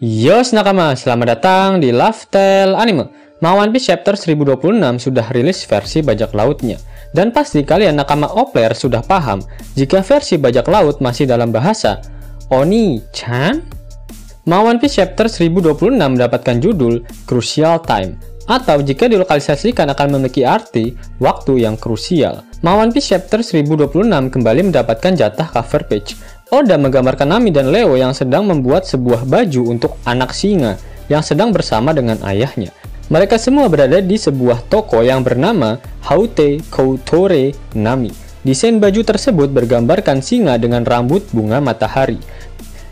Yos nakama, selamat datang di Lifestyle Anime. One Piece Chapter 1026 sudah rilis versi bajak lautnya. Dan pasti kalian nakama Opler sudah paham jika versi bajak laut masih dalam bahasa Oni-chan. One Piece Chapter 1026 mendapatkan judul Crucial Time, atau jika dilokalisasikan akan memiliki arti waktu yang krusial. One Piece Chapter 1026 kembali mendapatkan jatah cover page. Oda menggambarkan Nami dan Leo yang sedang membuat sebuah baju untuk anak singa yang sedang bersama dengan ayahnya. Mereka semua berada di sebuah toko yang bernama Haute Koutore Nami. Desain baju tersebut bergambarkan singa dengan rambut bunga matahari,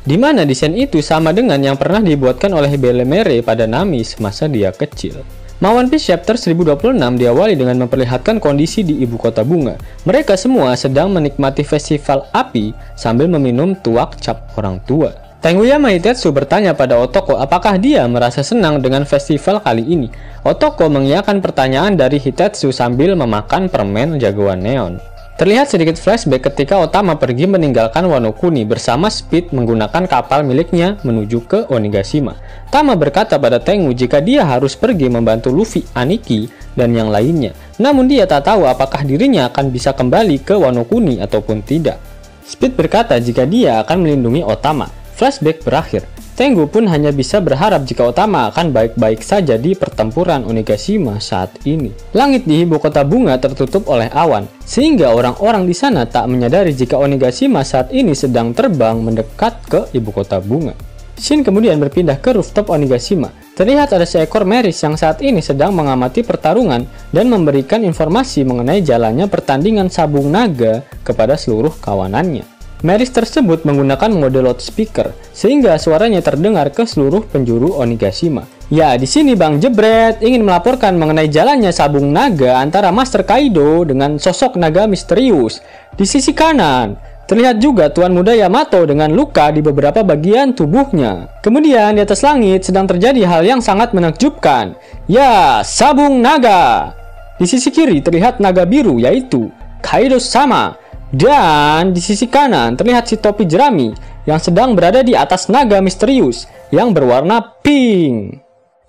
di mana desain itu sama dengan yang pernah dibuatkan oleh Belemere pada Nami semasa dia kecil. One Piece Chapter 1026 diawali dengan memperlihatkan kondisi di ibu kota bunga. Mereka semua sedang menikmati festival api sambil meminum tuak cap orang tua. Tenguyama Hitetsu bertanya pada Otoko apakah dia merasa senang dengan festival kali ini. Otoko mengiyakan pertanyaan dari Hitetsu sambil memakan permen jagoan neon. Terlihat sedikit flashback ketika Otama pergi meninggalkan Wano Kuni bersama Speed menggunakan kapal miliknya menuju ke Onigashima. Tama berkata pada Tengu jika dia harus pergi membantu Luffy, Aniki, dan yang lainnya. Namun dia tak tahu apakah dirinya akan bisa kembali ke Wano Kuni ataupun tidak. Speed berkata jika dia akan melindungi Otama. Flashback berakhir. Tengu pun hanya bisa berharap jika Otama akan baik-baik saja di pertempuran Onigashima saat ini. Langit di ibu kota bunga tertutup oleh awan, sehingga orang-orang di sana tak menyadari jika Onigashima saat ini sedang terbang mendekat ke ibu kota bunga. Shin kemudian berpindah ke rooftop Onigashima. Terlihat ada seekor Meris yang saat ini sedang mengamati pertarungan dan memberikan informasi mengenai jalannya pertandingan sabung naga kepada seluruh kawanannya. Meris tersebut menggunakan mode loudspeaker sehingga suaranya terdengar ke seluruh penjuru Onigashima. Ya, di sini Bang Jebret ingin melaporkan mengenai jalannya sabung naga antara Master Kaido dengan sosok naga misterius. Di sisi kanan, terlihat juga Tuan Muda Yamato dengan luka di beberapa bagian tubuhnya. Kemudian di atas langit sedang terjadi hal yang sangat menakjubkan. Ya, sabung naga. Di sisi kiri terlihat naga biru yaitu Kaido-sama. Dan di sisi kanan terlihat si topi jerami yang sedang berada di atas naga misterius yang berwarna pink.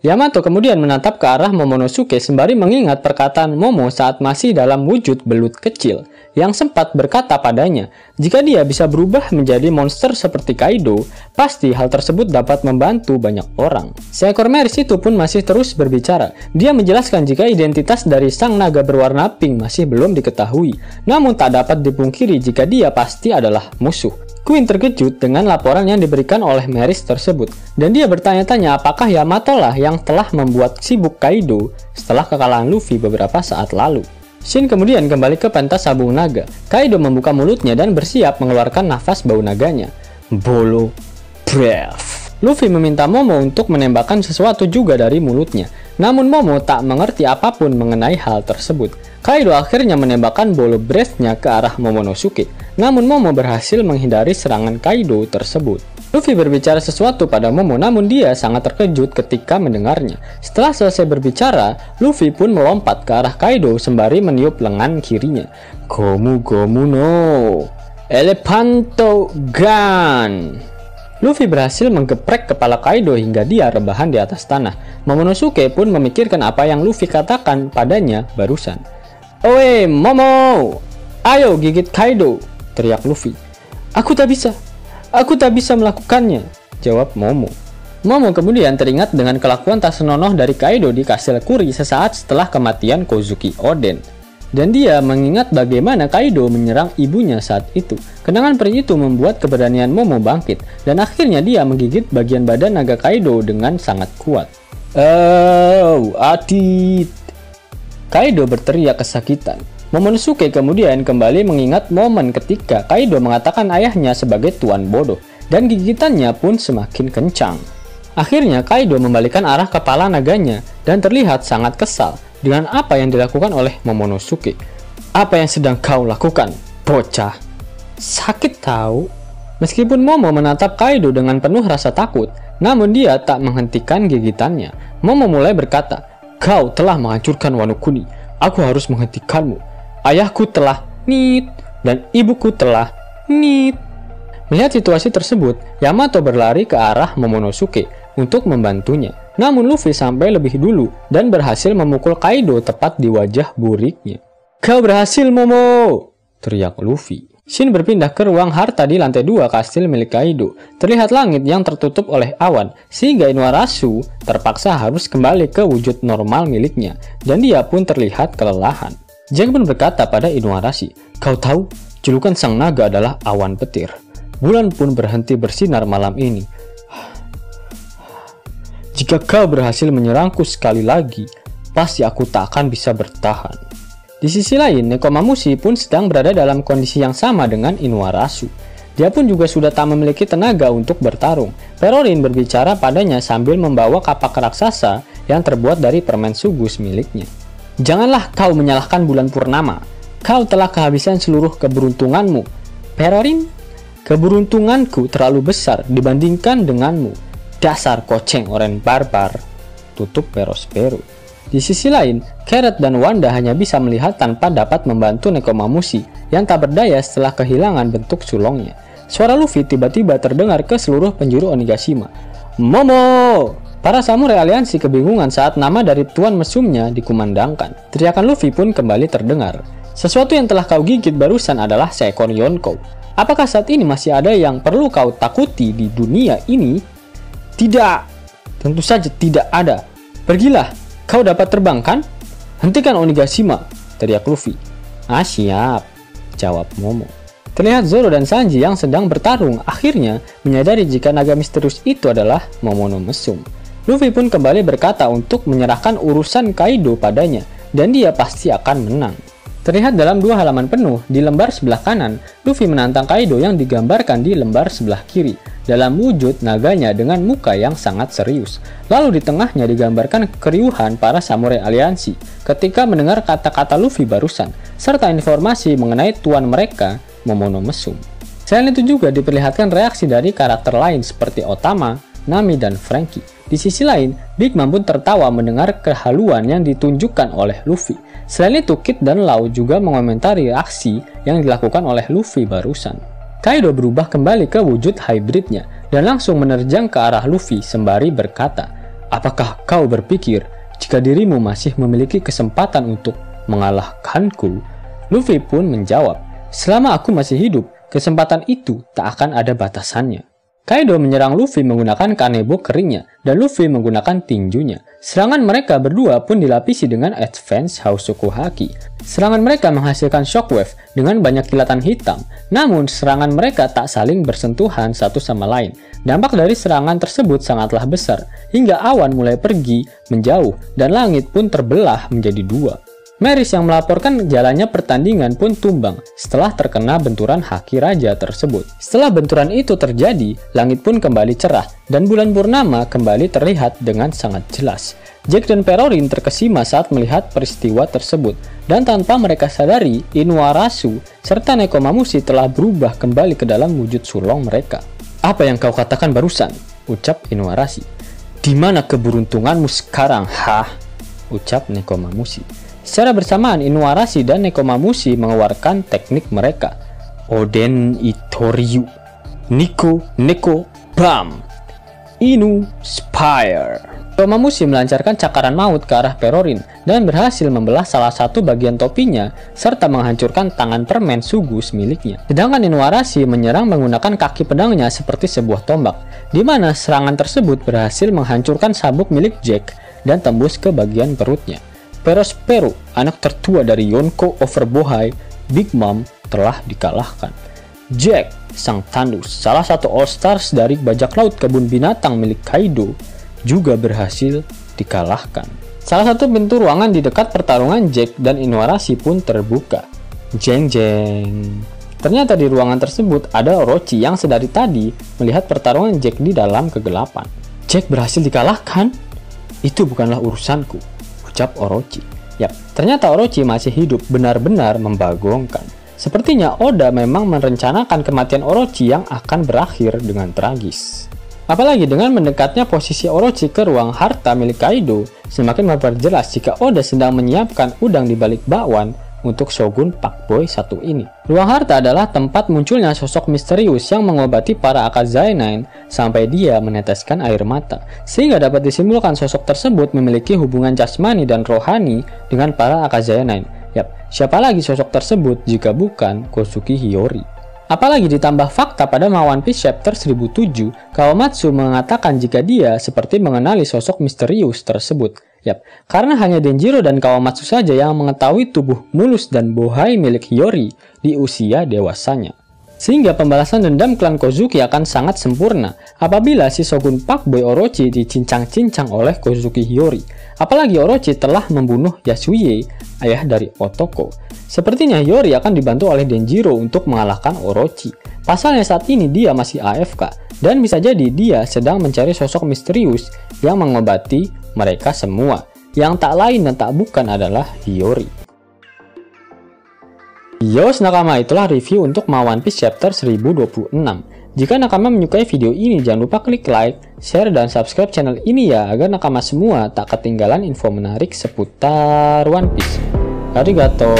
Yamato kemudian menatap ke arah Momonosuke sembari mengingat perkataan Momo saat masih dalam wujud belut kecil yang sempat berkata padanya, jika dia bisa berubah menjadi monster seperti Kaido, pasti hal tersebut dapat membantu banyak orang. Seekor Meris itu pun masih terus berbicara. Dia menjelaskan jika identitas dari sang naga berwarna pink masih belum diketahui, namun tak dapat dipungkiri jika dia pasti adalah musuh. Queen terkejut dengan laporan yang diberikan oleh Meris tersebut, dan dia bertanya-tanya apakah Yamato lah yang telah membuat sibuk Kaido setelah kekalahan Luffy beberapa saat lalu. Shin kemudian kembali ke pentas sabung naga. Kaido membuka mulutnya dan bersiap mengeluarkan nafas bau naganya. Bolo breath. Luffy meminta Momo untuk menembakkan sesuatu juga dari mulutnya. Namun Momo tak mengerti apapun mengenai hal tersebut. Kaido akhirnya menembakkan bolo breath-nya ke arah Momonosuke. Namun Momo berhasil menghindari serangan Kaido tersebut. Luffy berbicara sesuatu pada Momo, namun dia sangat terkejut ketika mendengarnya. Setelah selesai berbicara, Luffy pun melompat ke arah Kaido sembari meniup lengan kirinya. Gomu Gomu no Elepanto Gun. Luffy berhasil menggeprek kepala Kaido hingga dia rebahan di atas tanah. Momonosuke pun memikirkan apa yang Luffy katakan padanya barusan. Oe Momo, ayo gigit Kaido, teriak Luffy. Aku tak bisa melakukannya, jawab Momo. Momo kemudian teringat dengan kelakuan tak senonoh dari Kaido di kastil Kuri sesaat setelah kematian Kozuki Oden. Dan dia mengingat bagaimana Kaido menyerang ibunya saat itu. Kenangan perih itu membuat keberanian Momo bangkit, dan akhirnya dia menggigit bagian badan naga Kaido dengan sangat kuat. Oh, Adit! Kaido berteriak kesakitan. Momonosuke kemudian kembali mengingat momen ketika Kaido mengatakan ayahnya sebagai tuan bodoh, dan gigitannya pun semakin kencang. Akhirnya Kaido membalikan arah kepala naganya dan terlihat sangat kesal dengan apa yang dilakukan oleh Momonosuke. Apa yang sedang kau lakukan, bocah? Sakit tahu? Meskipun Momo menatap Kaido dengan penuh rasa takut, namun dia tak menghentikan gigitannya. Momo mulai berkata, kau telah menghancurkan Wano Kuni. Aku harus menghentikanmu. Ayahku telah nit dan ibuku telah nit. Melihat situasi tersebut, Yamato berlari ke arah Momonosuke. untuk membantunya. Namun Luffy sampai lebih dulu dan berhasil memukul Kaido tepat di wajah buriknya. "Kau berhasil, Momo!" teriak Luffy. Shin berpindah ke ruang harta di lantai 2 kastil milik Kaido. Terlihat langit yang tertutup oleh awan, sehingga Inuarashi terpaksa harus kembali ke wujud normal miliknya, dan dia pun terlihat kelelahan. Jack pun berkata pada Inuarashi, "Kau tahu, julukan sang naga adalah awan petir. Bulan pun berhenti bersinar malam ini. Jika kau berhasil menyerangku sekali lagi, pasti aku tak akan bisa bertahan." Di sisi lain, Nekomamushi pun sedang berada dalam kondisi yang sama dengan Inuarashi. Dia pun juga sudah tak memiliki tenaga untuk bertarung. Perorin berbicara padanya sambil membawa kapak raksasa yang terbuat dari permen sugus miliknya. "Janganlah kau menyalahkan bulan purnama. Kau telah kehabisan seluruh keberuntunganmu. Perorin, keberuntunganku terlalu besar dibandingkan denganmu. Dasar koceng oren barbar," tutup Perospero. Di sisi lain, Carrot dan Wanda hanya bisa melihat tanpa dapat membantu Nekomamushi yang tak berdaya setelah kehilangan bentuk sulongnya. Suara Luffy tiba-tiba terdengar ke seluruh penjuru Onigashima. "Momo!" Para samurai aliansi kebingungan saat nama dari tuan mesumnya dikumandangkan. Teriakan Luffy pun kembali terdengar. "Sesuatu yang telah kau gigit barusan adalah seekor Yonko. Apakah saat ini masih ada yang perlu kau takuti di dunia ini?" "Tidak, tentu saja tidak ada. Pergilah. Kau dapat terbang kan? Hentikan Onigashima," teriak Luffy. "Ah, siap," jawab Momo. Terlihat Zoro dan Sanji yang sedang bertarung akhirnya menyadari jika naga misterius itu adalah Momono Mesum. Luffy pun kembali berkata untuk menyerahkan urusan Kaido padanya dan dia pasti akan menang. Terlihat dalam 2 halaman penuh, di lembar sebelah kanan, Luffy menantang Kaido yang digambarkan di lembar sebelah kiri, dalam wujud naganya dengan muka yang sangat serius. Lalu di tengahnya digambarkan keriuhan para samurai aliansi ketika mendengar kata-kata Luffy barusan, serta informasi mengenai tuan mereka, Momono Mesum. Selain itu juga diperlihatkan reaksi dari karakter lain seperti Otama, Nami, dan Franky. Di sisi lain, Big Mom pun tertawa mendengar kehaluan yang ditunjukkan oleh Luffy. Selain itu, Kid dan Law juga mengomentari aksi yang dilakukan oleh Luffy barusan. Kaido berubah kembali ke wujud hybridnya dan langsung menerjang ke arah Luffy sembari berkata, "Apakah kau berpikir jika dirimu masih memiliki kesempatan untuk mengalahkanku?" Luffy pun menjawab, "Selama aku masih hidup, kesempatan itu tak akan ada batasannya." Kaido menyerang Luffy menggunakan kanebo keringnya dan Luffy menggunakan tinjunya. Serangan mereka berdua pun dilapisi dengan Advance Hausoku Haki. Serangan mereka menghasilkan shockwave dengan banyak kilatan hitam, namun serangan mereka tak saling bersentuhan satu sama lain. Dampak dari serangan tersebut sangatlah besar, hingga awan mulai pergi menjauh dan langit pun terbelah menjadi 2. Meris yang melaporkan jalannya pertandingan pun tumbang setelah terkena benturan haki raja tersebut. Setelah benturan itu terjadi, langit pun kembali cerah dan bulan purnama kembali terlihat dengan sangat jelas. Jack dan Perorin terkesima saat melihat peristiwa tersebut, dan tanpa mereka sadari, Inuarashi serta Nekomamushi telah berubah kembali ke dalam wujud sulong mereka. "Apa yang kau katakan barusan?" ucap Inuarashi. "Di mana keberuntunganmu sekarang, hah?" ucap Nekomamushi. Secara bersamaan, Inuarashi dan Nekomamushi mengeluarkan teknik mereka. Oden Itoryu, Nico Neko Bam, Inu Spire. Nekomamushi melancarkan cakaran maut ke arah Perorin dan berhasil membelah salah satu bagian topinya serta menghancurkan tangan permen sugus miliknya. Sedangkan Inuarashi menyerang menggunakan kaki pedangnya seperti sebuah tombak, di mana serangan tersebut berhasil menghancurkan sabuk milik Jack dan tembus ke bagian perutnya. Perospero, anak tertua dari Yonko Overbohai, Big Mom, telah dikalahkan. Jack, sang tandus, salah satu All-Stars dari bajak laut kebun binatang milik Kaido, juga berhasil dikalahkan. Salah satu pintu ruangan di dekat pertarungan Jack dan Inuarashi pun terbuka. Jeng jeng. Ternyata di ruangan tersebut ada Orochi yang sedari tadi melihat pertarungan Jack di dalam kegelapan. "Jack berhasil dikalahkan? Itu bukanlah urusanku," ucap Orochi. Yap, ternyata Orochi masih hidup, benar-benar membagongkan. Sepertinya Oda memang merencanakan kematian Orochi yang akan berakhir dengan tragis. Apalagi dengan mendekatnya posisi Orochi ke ruang harta milik Kaido, semakin memperjelas jika Oda sedang menyiapkan udang di balik bakwan untuk Shogun Pakboy satu ini. Ruang harta adalah tempat munculnya sosok misterius yang mengobati para Akazai 9 sampai dia meneteskan air mata, sehingga dapat disimpulkan sosok tersebut memiliki hubungan jasmani dan rohani dengan para Akazai 9. Yap, siapa lagi sosok tersebut jika bukan Kozuki Hiyori? Apalagi ditambah fakta pada One Piece Chapter 1007, Kawamatsu mengatakan jika dia seperti mengenali sosok misterius tersebut. Yap, karena hanya Denjiro dan Kawamatsu saja yang mengetahui tubuh mulus dan bohai milik Hiyori di usia dewasanya. Sehingga pembalasan dendam klan Kozuki akan sangat sempurna apabila si Shogun Pakboy Orochi dicincang-cincang oleh Kozuki Hiyori. Apalagi Orochi telah membunuh Yasuie, ayah dari Otoko. Sepertinya Hiyori akan dibantu oleh Denjiro untuk mengalahkan Orochi. Pasalnya saat ini dia masih AFK, dan bisa jadi dia sedang mencari sosok misterius yang mengobati mereka semua, yang tak lain dan tak bukan adalah Hiyori. Yos nakama, itulah review untuk One Piece Chapter 1026. Jika nakama menyukai video ini, jangan lupa klik like, share, dan subscribe channel ini ya, agar nakama semua tak ketinggalan info menarik seputar One Piece. Arigato.